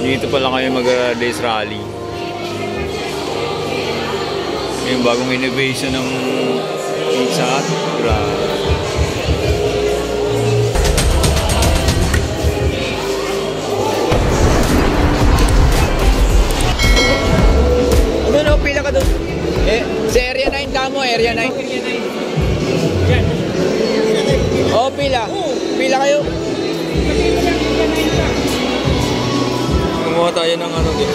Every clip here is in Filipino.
Dito pala kayo mag-race rally. Yung bagong innovation ng Pizza Hut. Ano no, pila ka doon? Sa Area 9 ka mo, Area 9. Yan. Oh, pila. Pila kayo. Kumuha tayo ng ano dito.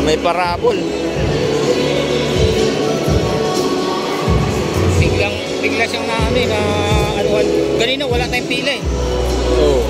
May parabol. Bigla siyang na anuhan. Kanina wala tayong pila eh. Oo.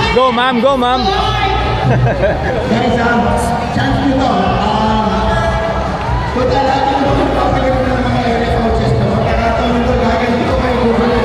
Go ma'am, go ma'am. Guys, chance nito. Kung talaga nito magpapagod ng mga area coaches na magkakataon nito, gaganito kayo gugulo.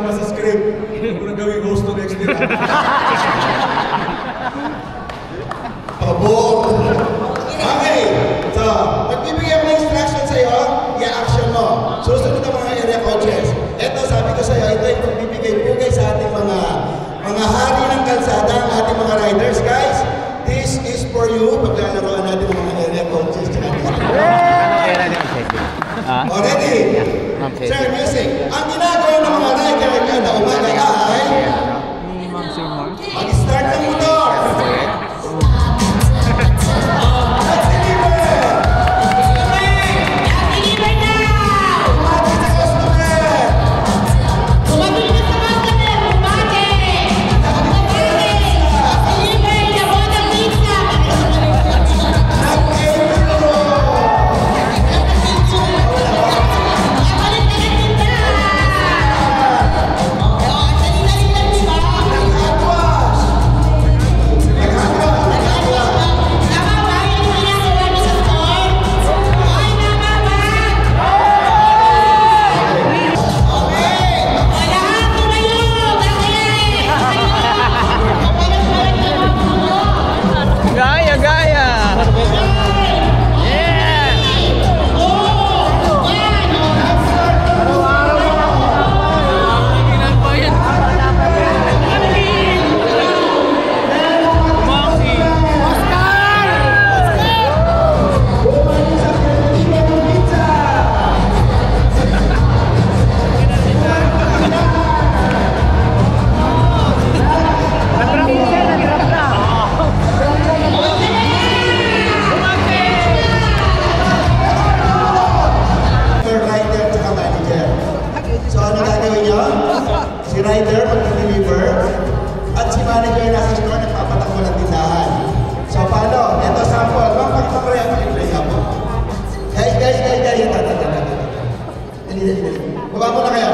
naman sa script. Kung gawing host to next year. Abo! Okay, so, magbibigay ako ng instruction sa'yo, i-action mo. Susunod ang mga area coaches. Ito, sabi ko sa'yo, ito yung magbibigay-bugay sa ating mga hari ng kalsada, ang ating mga riders. Guys, this is for you. Paglalaroan natin ang mga area coaches. Already? Sir, music. Ang ginagawa ng mga rider kada umaga ay mag-start ng motor. Si rider mag-deliver at si manager nasa store nagpapatakbo ng tindahan. So paano? Ito sample. Pakita mo rin. Pakita mo. Guys. Dali. Baba mo na kayo.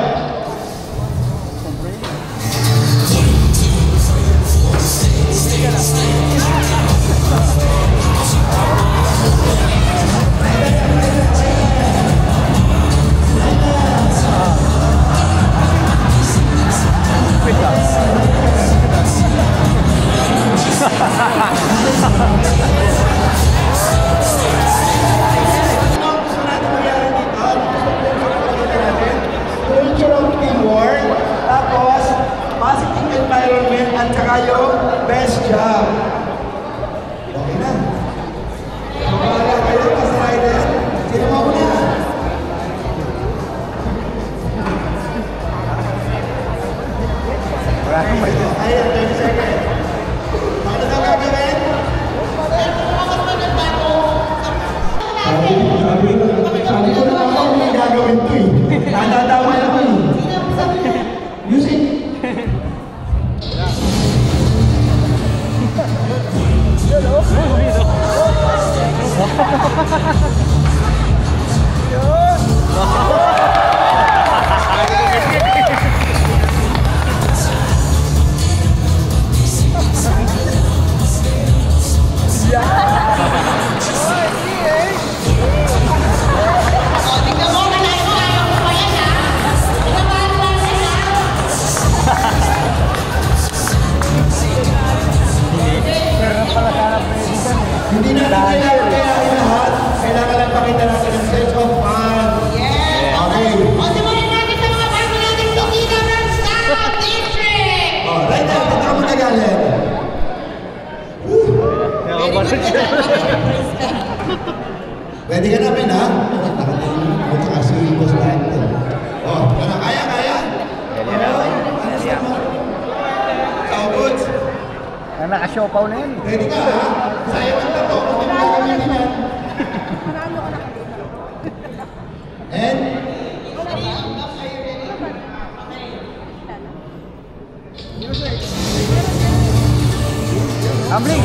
Tapos, positive environment at saka yung best job. Okay na. Kumala kayo, mas rider. Sino mo muna? Ayan, 30 seconds. Paano na gagawin? Sabi ko na ako may gagawin to eh. Nadadama na ko eh. Music. Hindi na kailangan lahat. Kailangan lang pakita natin ang sense of fun. Yes! Okay. O, simulan natin sa mga bago natin Lugina ng South District! Oh, right now, dito ka magagalit. Pwede ka namin, ha? At saka si Boss Dante. Oh, kaya? Oh, good. Naka-siopaw na yan. Ready ka, ha? Sa'yo ang tato. Kung ano gagawin yan. And? Ambling!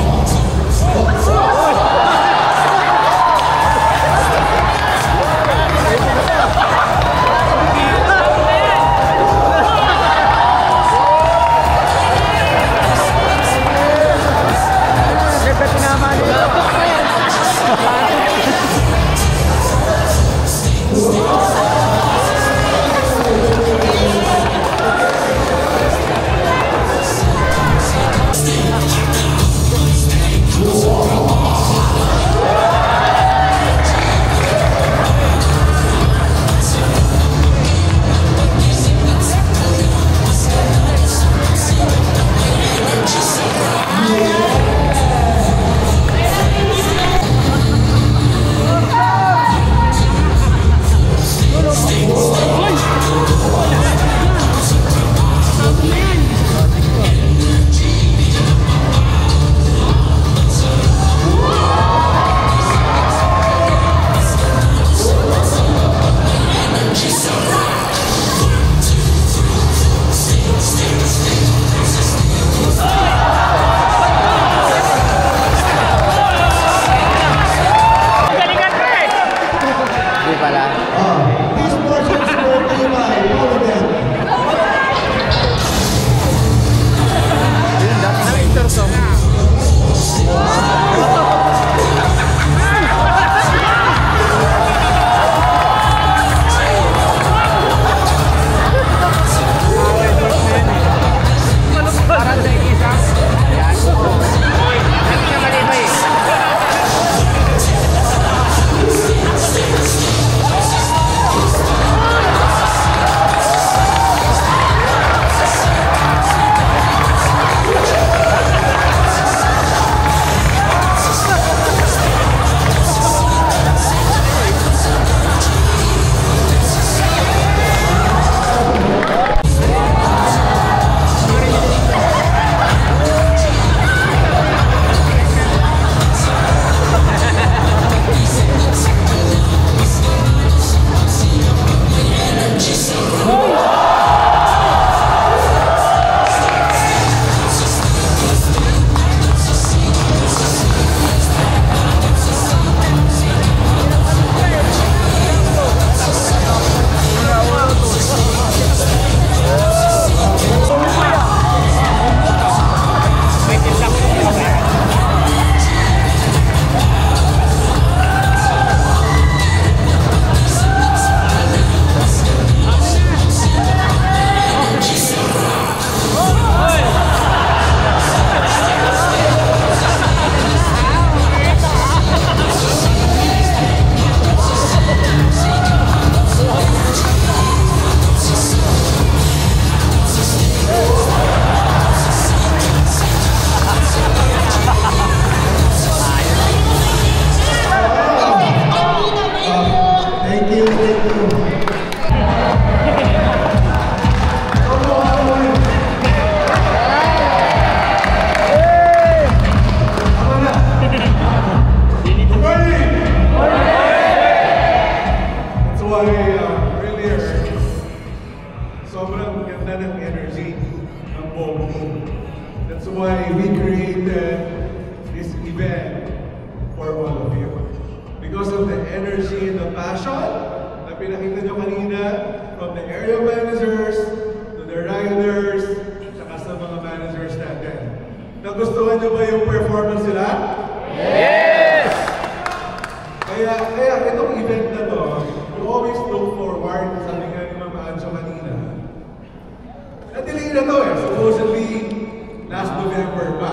ng energy ng buong team. That's why we created this event for all of you. Because of the energy and the passion na pinakita nyo kanina from the area managers to the riders saka sa mga managers natin. Nagustuhan nyo ba yung performance nila? Yes! Kaya itong event na to, you always look forward, sabi nga ni Mama Ancho kanina. Na-delay na to eh, supposedly last November pa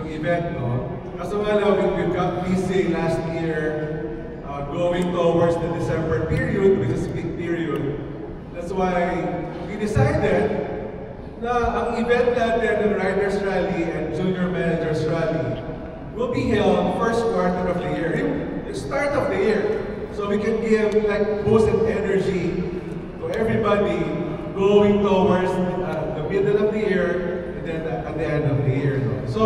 yung event, no? Kaso nga lang, we got busy last year going towards the December period, which is peak period. That's why we decided na ang event natin ng Riders Rally and Junior Managers Rally will be held first quarter of the year, the start of the year. So we can give like boost and energy to everybody going towards the middle of the year and then at the end of the year. No? So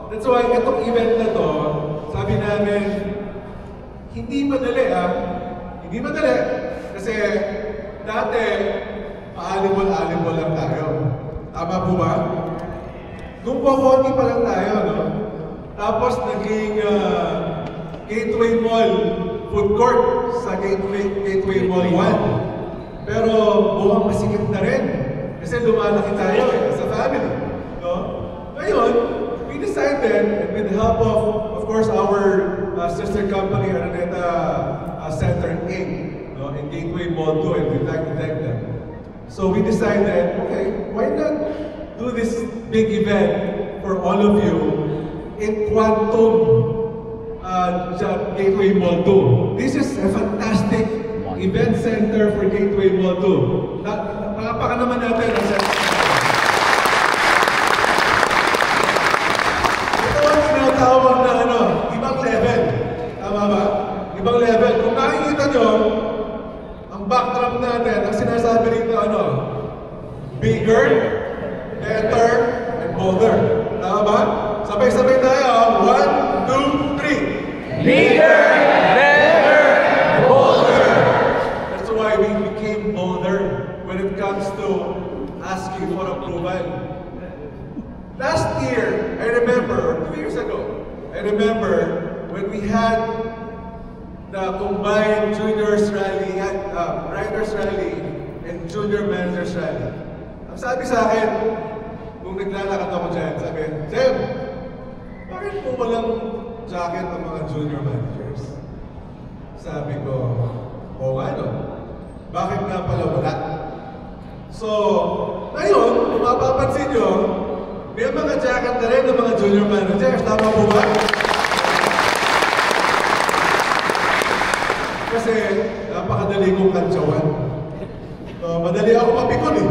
that's why itong event na to, sabi namin, hindi madali Hindi madali. Kasi dati, paalibol-alibol lang tayo. Tama po ba? Nung po-konti pa lang tayo, no? Tapos naging Gateway Mall food court sa Gateway Mall 1. Pero mukhang masikat na rin. Kasi lumalaki tayo as a family. No? Ngayon, we decided, and with the help of course, our sister company, Araneta Center Inc., no, in Gateway Mall 2, and we'd like to thank them. So we decided, okay, why not do this big event for all of you in Quantum Gateway Mall 2. This is a fantastic event center for Gateway Mall 2. Pakapakan naman natin ang center. Tawag na ibang level. Tama ba? Ibang level. Kung nakikita nyo, ang backdrop natin, ang sinasabi rito bigger, better, and bolder. Tama ba? Sabay-sabay tayo. 1, 2, 3. Bigger, better, bolder. That's why we became bolder when it comes to asking for approval. Last year, I remember, 2 years ago, I remember when we had the combined Juniors Rally, Riders Rally, and Junior Managers Rally. Ang sabi sa akin, kung naglalakad ako dyan, sabi, Sam, bakit po walang jacket ang mga Junior Managers? Sabi ko, oo nga no, bakit nga pala wala? So, ngayon, kung mapapansin nyo, may mga jacket na rin ng mga Junior Managers. Tama po ba? Kasi napakadali kong kantsawan. Madali ako mapikon eh.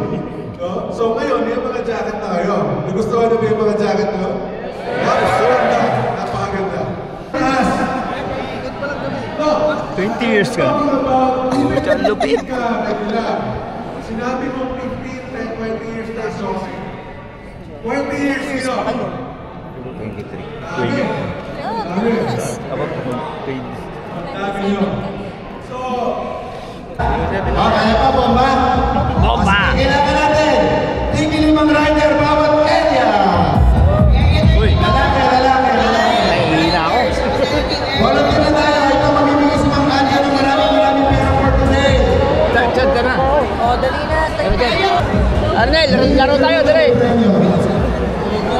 So ngayon, may mga jacket na kayo. Nagustuhan niyo ba yung mga jacket na? Napakaganda. Napakaganda. 20 years ka. Lupit ka. Sinabi mo 15, 20 years na so 20 years sino? 23. Dami nyo. So, kaya pa, bomba? Bomba! Kailangan natin. Tingin 5 rider bawat area. Lalaki. Nahihina ako. Volunteer na tayo. Ito mamimigay si Ma'am Anya ng maraming pera for today. Diyan ka na. Dali na. Arnel, laro tayo, dali.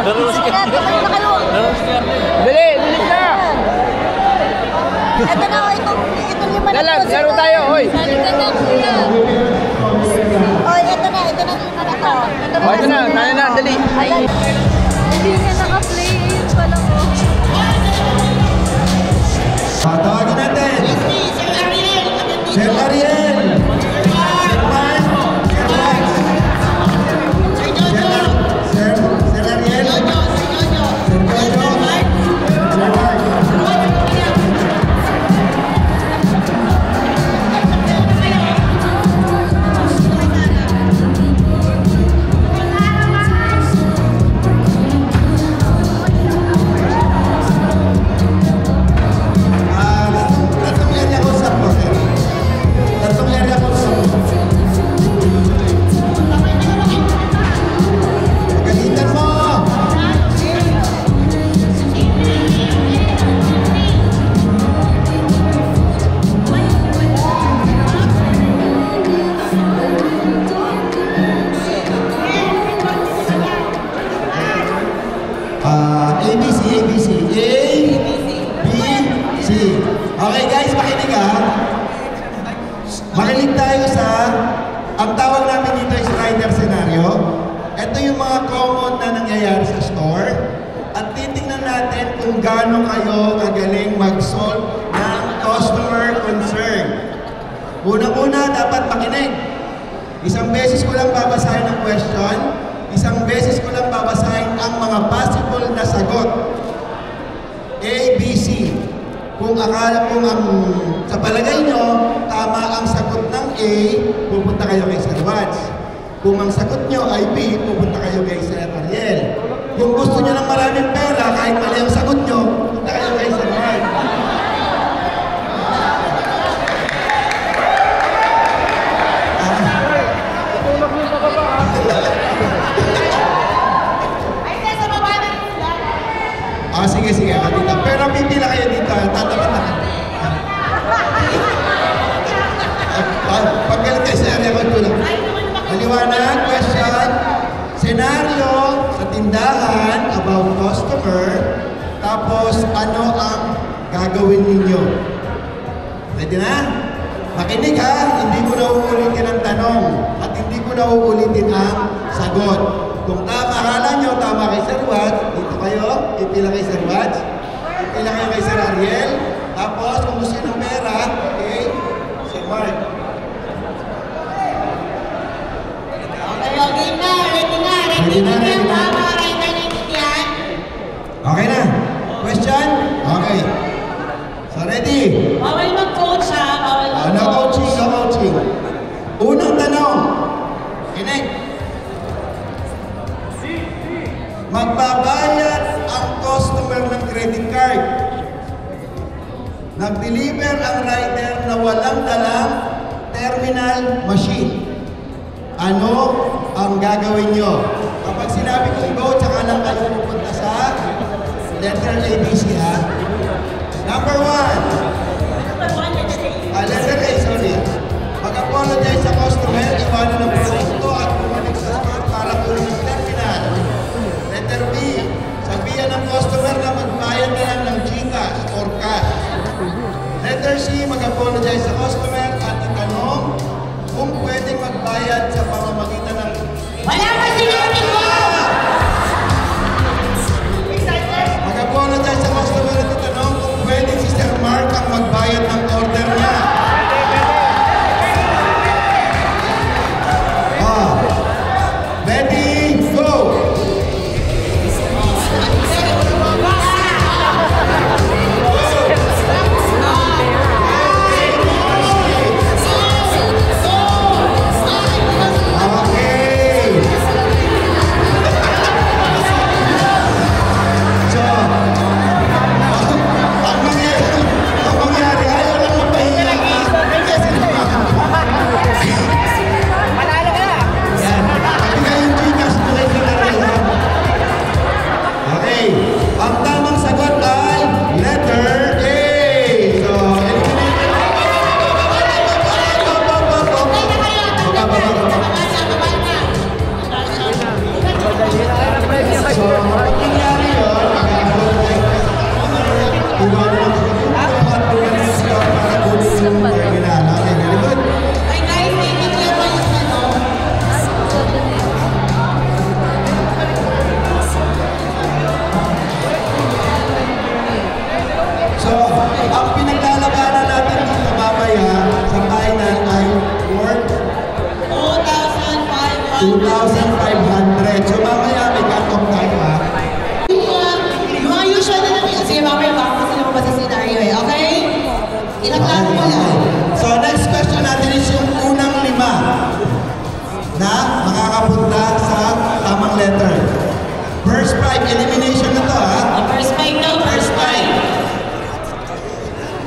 Dali, bilis na. Ito na, ito lima na. Laro tayo, hoy. Oh, ito na lima na to. O, ito na, tayo na, dali. Hindi nga naka-play. Ayun pala ko. Tawagin natin. Sir Ariel. Tatlong area beses ko lang babasahin ang question, isang beses ko lang babasahin ang mga possible na sagot. A, B, C. Kung akala kung sa palagay nyo, tama ang sagot ng A, pupunta kayo kay Sir Watts. Kung ang sagot nyo ay B, pupunta kayo kay Sir Ariel. Kung gusto nyo ng maraming pera, kahit mali ang sagot nyo, pupunta kayo kay Sir Watts. Sige, dito. Pero pipila kayo dito. Tatapat na. Pagkalit kayo sa area ko lang. Maliwanag, question. Senaryo sa tindahan about customer. Tapos, ano ang gagawin ninyo? Pwede na? Makinig ha, hindi ko na uulitin ang tanong at hindi ko na uulitin ang sagot. Kung akala nyo tama kay Sir Watts, dito kayo, ipila kay Sir Watts, ipila kayo kay Sir Ariel, tapos kung gusto nyo ng pera, okay, Sir Mark. Okay na, ready na. Okay na? Question? Okay. So ready? Bawal mag-coach ha, bawal mag-coach. No coaching. Unang tanong. Kinig. Magbabayad ang customer ng credit card. Nag-deliver ang rider na walang dalang terminal machine. Ano ang gagawin nyo? Kapag sinabi kong go, tsaka lang kayo pupunta sa letter ABC ha. Number 1. Letter A, sorry. Mag-apologize sa customer, iwanan ng produkto at bumalik sa store para kunin ng terminal. Letter B, sabihan ng customer na magbayad na lang ng GCash or cash. Letter C, mag-apologize sa customer at itanong kung pwedeng magbayad sa pamamagitan ng... Wala ka sinabi ko! Mag-apologize sa customer at itanong kung pwedeng si Sir Mark ang magbayad ng order niya. Ready, go!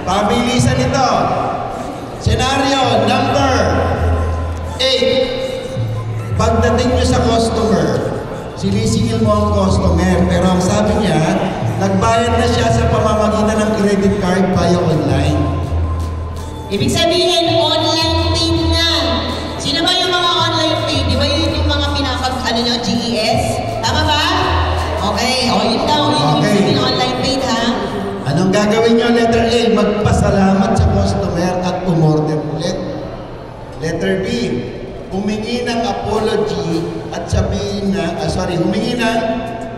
Pabilisan ito. Scenario number 8. Pagdating nyo sa customer, sinisingil mo ang customer, pero ang sabi niya, nagbayad na siya sa pamamagitan ng credit card via online. Ibig sabihin, online pay na. Sino ba yung mga online pay? Di ba yun yung mga GES? Tama ba? Okay, o yun daw, yun yung online pay ha. Anong gagawin nyo? Letter A, magpasalamat sa customer at umorder ulit. Letter B, humingi ng apology at sabihin na, humingi ng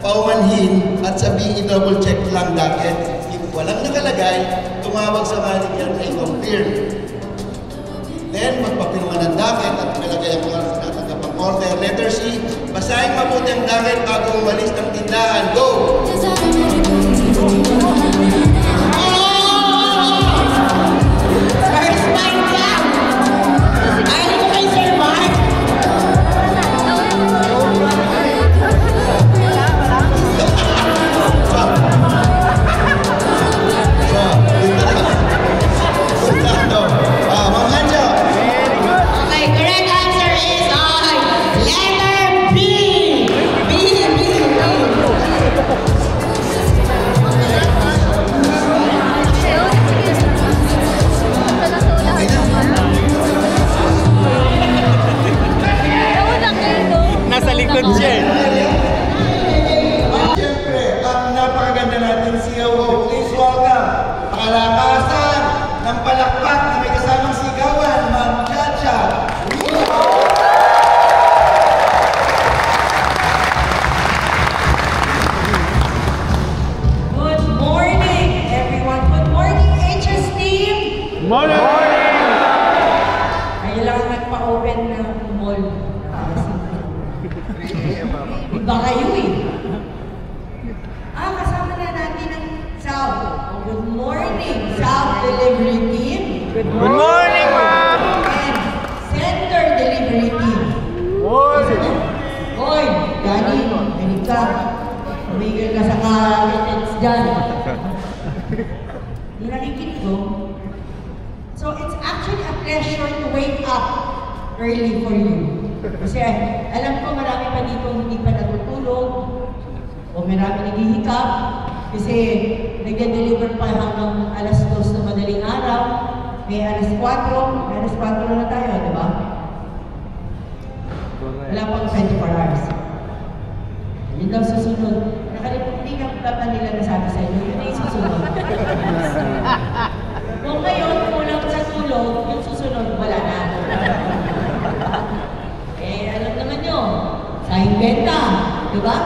paumanhin at sabihin i-double check lang dahil if walang nakalagay, tumawag sa manager na i-confirm. Then, magpapirma ng docket at nilagay ang mga tinatanggap order. Letter C, basahin mabuti ang gamit bago umalis ng tindahan. Go! First time ka! Ayaw mo kay Sir Mark? Okay, correct answer is on letter B. B. Nasa likod siya eh. Siyempre, ang napakaganda natin COO. Please welcome, palakasan ng palakpak na may kasamang sigawan, Ma'am Chacha. Good morning, everyone. Good morning, HS team. Morning! Kayo lang nagpa-open ng mall. Iba kayo eh. Kasama na natin ang South. Good morning, South Delivery Team. Good morning, ma'am! And Center Delivery Team. Hoy, Danny, galing ka. Umigil ka sa ka-returns dyan. Hindi nakikinig ko. So it's actually a pleasure to wake up early for you. Kasi alam ko marami pa dito hindi pa natutulog o marami naghihikap kasi nag-deliver pa hanggang alas 2 na madaling araw. May alas 4 na tayo, di ba? Wala pang 24 hours. Yun daw susunod. Nakalimutin ka pa nila nasabi sa inyo, yun na yung susunod. Kung ngayon, kulang sa tulog, yung susunod, wala na. Alam naman nyo, sa inventa, di ba?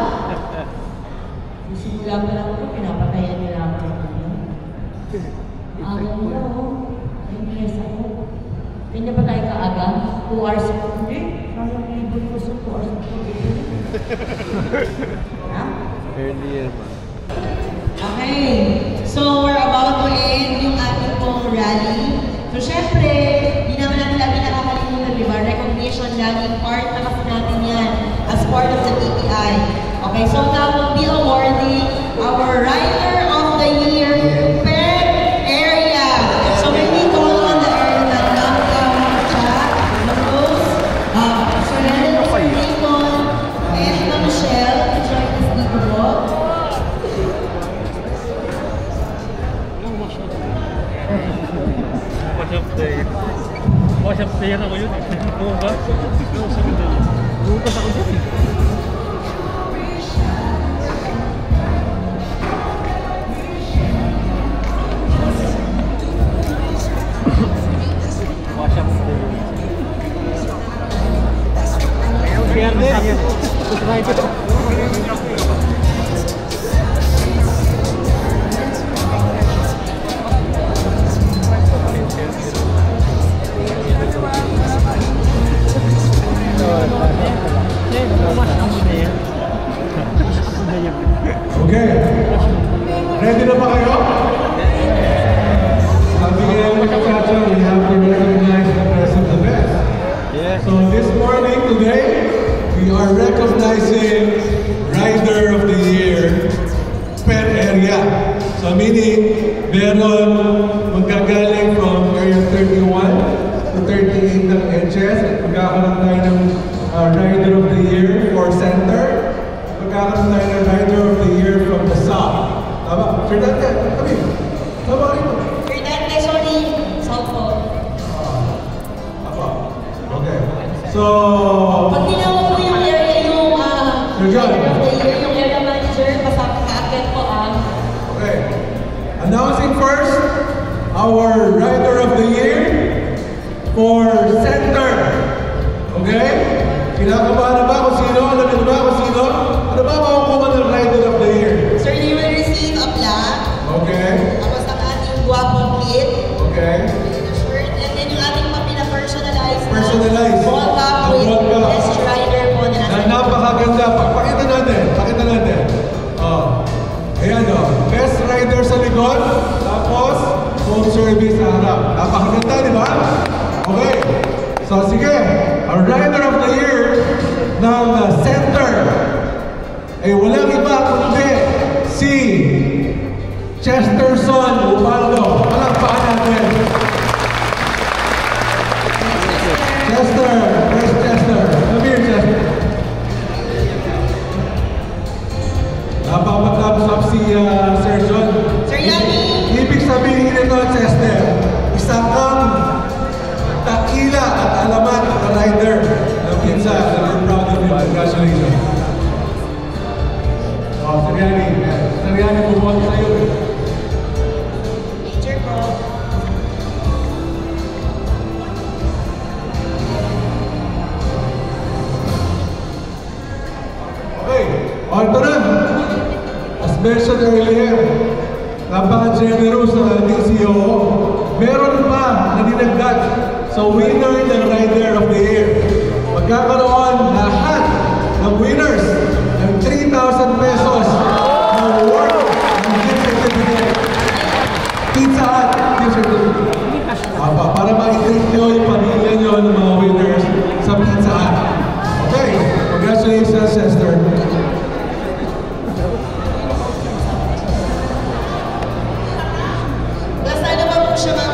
Simula pa lang ito, pinapatayan nila ako ito. Aga mo na, ay niyas ako. Hindi ba tayo kaaga? 2 hours ko. Hindi, parang ibon ko sa 2 hours ko. Ha? Earlier, ma'am. Okay, so we're about to end yung ating pong rally. So syempre, di naman natin lagi nakakalimutan, di ba? Recognition lagi, part na kasi natin yan as part of the TTI. Okay, so now we'll be awarding our Rider of the Year per area. So when we call on the area na chat, Rose, Sorel, Rincon, and Michelle, join us dito po. Wash up day ako yun. Oo ba? Bukas ako dyan eh. Wash up day. Kaya natin. Try ko. Okay. Ready na ba kayo? Sabi nga yung Chacha, we have to recognize the best of the best. So this morning, today, we are recognizing Rider of the Year per area. So meaning, meron magkagaling from area 31 to 38 ng HS. Magkakaroon tayo ng Rider of the Year for Center. Magkakaroon tayo ng Rider of the Year from the South. Tama? Ferdante, kami. Tama rin mo. Ferdante, sorry. South po. Okay. So, Pag tinawag mo yung area yung Rider of the Year, yung area manager, pasakit po okay. Announcing first, our Rider of the Year for Center. Okay? Kinakabahan na ba kung sino? Alam niyo ba kung sino? Ano ba makukuha ng Rider of the Year? Sir, you will receive a plaque. Okay. Tapos ang ating guwapong kit. Okay. Shirt. And then yung ating mapina-personalized Personalized. ball cap Ang with ball cap. Best Rider O, ito na. As mentioned earlier, napaka-generous ng ating CEO. Meron pa na dinagdag sa winner and rider of the year. Magkakaroon lahat ng winners ng 3,000 pesos na award ng gift certificate. Pizza Hut gift certificate. Para ma-treat nyo yung pamilya nyo ng mga winners sa Pizza Hut. Okay, congratulations, Chester.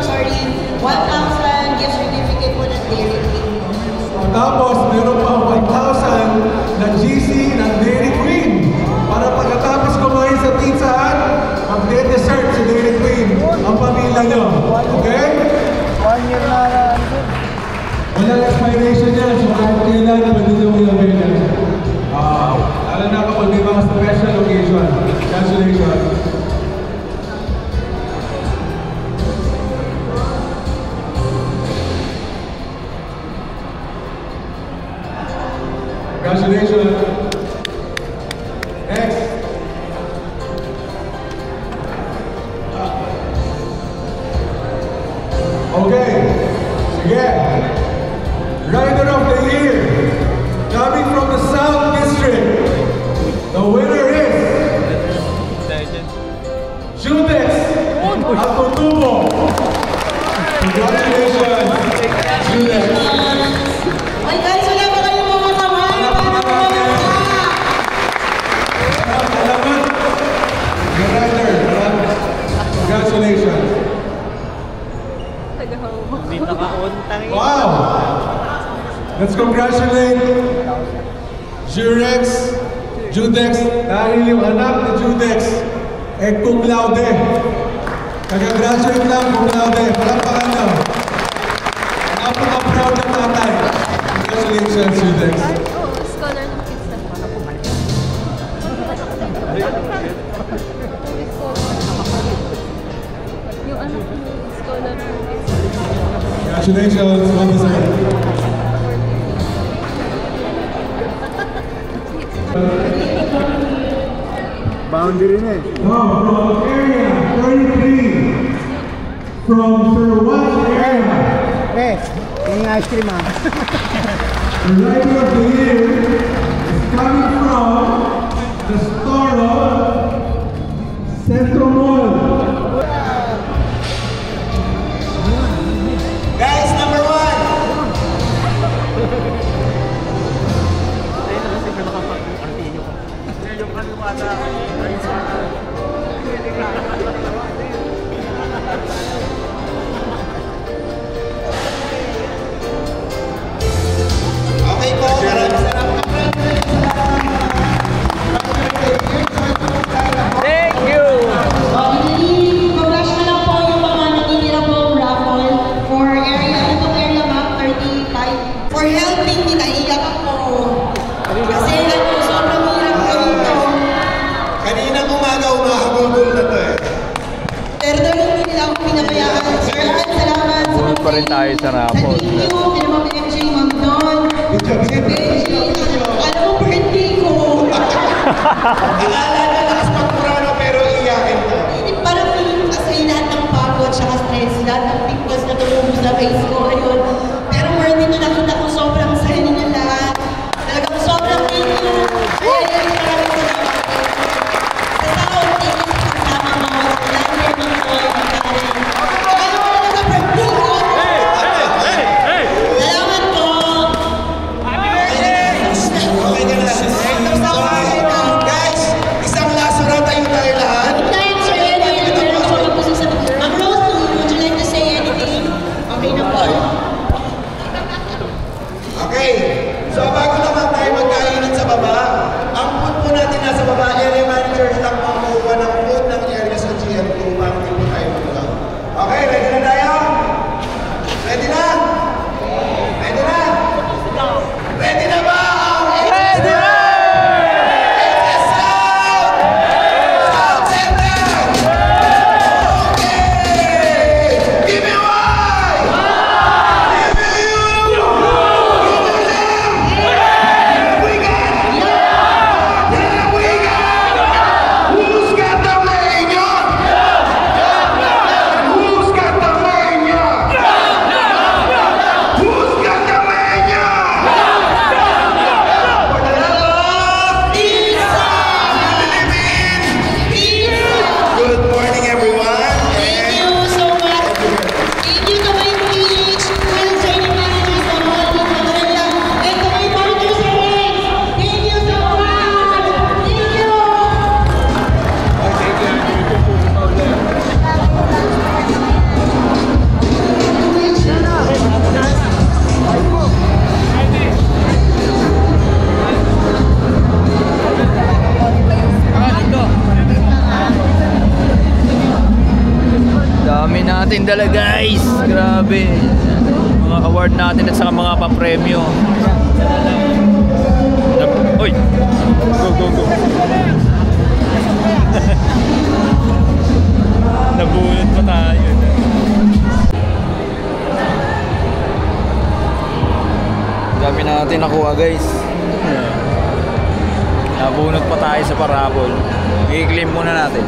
Sorry, 1,000 gift certificate po ng Dairy Queen. Tapos, meron pa 1,000 na GC ng Dairy Queen. Para pagkatapos kumain sa Pizza Hut, mag-dessert sa Dairy Queen ang pamilya nyo. Okay? 1 year na lang. Walang expiration yan, so kahit kailan, pwede nyo i-avail yan. Lalo na kapag may mga special occasion. Congratulations. Congratulations. Next. Okay. Sige. Rider of the Year. Coming from the South District. The winner is Judex Atutubo. Congratulations, Judex. Ay guys, wala ba kayong mga kamay? Your rider. Congratulations. Wow! Let's congratulate Judex, dahil yung anak ni Judex cum laude. Congratulate lang, cum laude. Palampakan lang. Napaka-proud na tatay. Congratulations, Judex. Scholar ng pizza. Yung anak mo, scholar ng pizza. Congratulations, well deserved. Boundary na eh. Now, from area 33, from Sir Watts area, Yung ice cream ah. the rider of the year is coming from the store of Centro Mall. Guys, number 1. Okay po, maraming salamat. Thank you! Congrats na lang po yung mga naninira po raffle for area map 35 for helping me. Naiyak ako. Kasi sobrang hirap kami ito. Kaninang umaga, umahabol na to eh. Pero doon hindi nila ako pinabayaan. Sir, salamat sa Pumunta pa rin tayo sa raffle. Thank you. Kaya mga PMJ, Ma'am Don. Sir Benji. Alam mo, birthday ko. Akala na lakas magpurano pero iyakin mo. Parang feeling ko kasi lahat ng pagod at stress, lahat ng pimples na tumubos sa face ko. Ayun. Pero worthy na nakita ko sobrang saya ninyo lahat. Talagang sobrang thank you. Maraming salamat. Sa taon, thank you sa kasama mo. Lagi rin mga boy, mga Karen. Kaya wala na sa birthday ko. Salamat po. Okay ka na. Guys, isang laso na tayo lahat. Anytime, Sir Eddie, meron ako magpuso sa... Ma'am Rose, would you like to say anything? Okay na po. natin dala guys. Grabe. Mga award natin at saka mga pa-premyo. Uy! Go, go, go. Nabunod pa tayo. Dami natin nakuha guys. Nabunod pa tayo sa parabol. I-claim muna natin.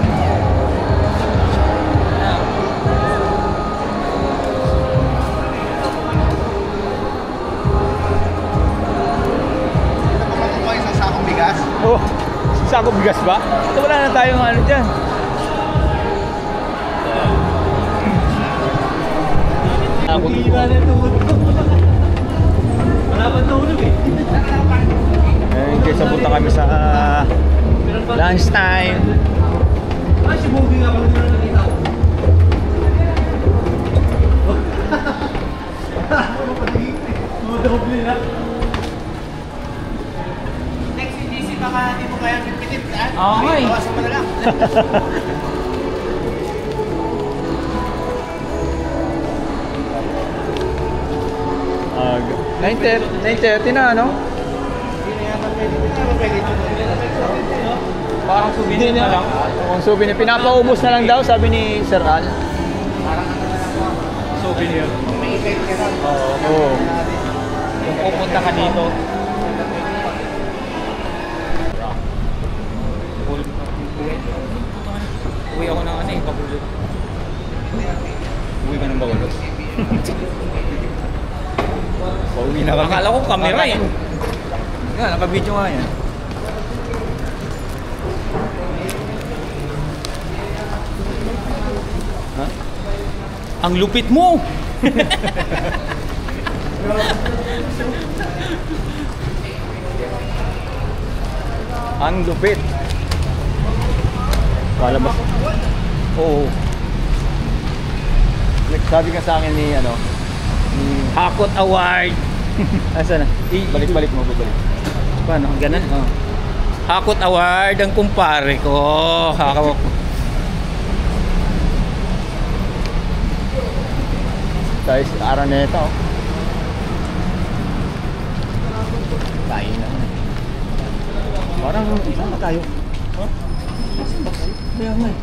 Oh, sakong bigas ba? Ito wala na tayong ano dyan. Wala pa tulog eh. Ayun guys, punta kami sa lunch time. Ah, si Bobby nga pala nila nakita ko. Doble na. Next si DC baka hindi mo kaya pipitit. Oo nga eh. Bawasan mo na lang. 9:30 na, ano? Parang souvenir na lang. Kung souvenir, pinapaubos na lang daw, sabi ni Sir Al. Souvenir. May event ka na. Oo. Kung pupunta ka dito. Uwi ako ng ano eh, pabulot. Uwi ka ng Bacolod. Pauwi na kami. Akala ko camera eh. Nga, naka-video nga yan. Ha? Ang lupit mo! Ang lupit. Wala ba? Oo. Sabi ka sa akin ni ano, ni Hakot Award! Asa na? Balik-balik mo, babalik. Paano? Ganun? Oh. Hakot Award ang kumpare ko. Hakot. Tayo sa Araneta, oh. Tayo na. Parang, saan na tayo? Huh? Kaya nga eh.